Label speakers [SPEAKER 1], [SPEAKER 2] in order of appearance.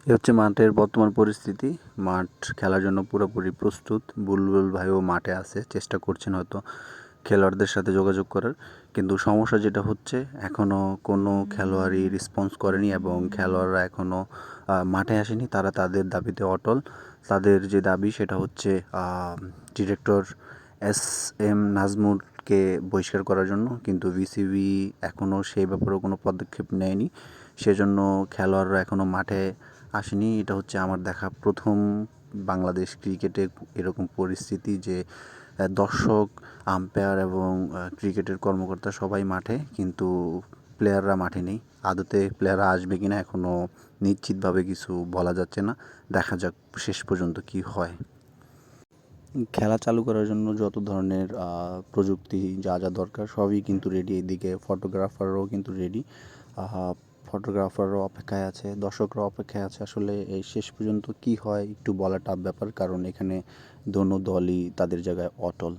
[SPEAKER 1] এ হচ্ছে মাঠের বর্তমান পরিস্থিতি। মাঠ খেলার জন্য পুরোপুরি প্রস্তুত। বুলবুল ভাইও মাঠে আছে, চেষ্টা করছেন হয়তো খেলোয়াড়দের সাথে যোগাযোগ করার। কিন্তু সমস্যা যেটা হচ্ছে, এখনও কোনো খেলোয়াড়ই রেসপন্স করেনি এবং খেলোয়াড়রা এখনও মাঠে আসেনি। তারা তাদের দাবিতে অটল। তাদের যে দাবি সেটা হচ্ছে ডিরেক্টর এস এম নাজমুলকে বহিষ্কার করার জন্য, কিন্তু বিসিবি এখনও সেই ব্যাপারেও কোনো পদক্ষেপ নেয়নি। সেজন্য খেলোয়াড়রা এখনও মাঠে আসেনি। এটা হচ্ছে আমার দেখা প্রথম বাংলাদেশ ক্রিকেটে এরকম পরিস্থিতি যে দর্শক, আম্পায়ার এবং ক্রিকেটের কর্মকর্তা সবাই মাঠে, কিন্তু প্লেয়াররা মাঠে নেই। আদতে প্লেয়াররা আসবে কিনা এখনও নিশ্চিতভাবে কিছু বলা যাচ্ছে না। দেখা যাক শেষ পর্যন্ত কি হয়। খেলা চালু করার জন্য যত ধরনের প্রযুক্তি যা যা দরকার সবই কিন্তু রেডি। এদিকে ফটোগ্রাফাররাও কিন্তু রেডি। ফটোগ্রাফাররাও অপেক্ষায় আছে, দর্শকরাও অপেক্ষায় আছে। আসলে এই শেষ পর্যন্ত কি হয় একটু বলা টাফ ব্যাপার, কারণ এখানে দোনো দলই তাদের জায়গায় অটল।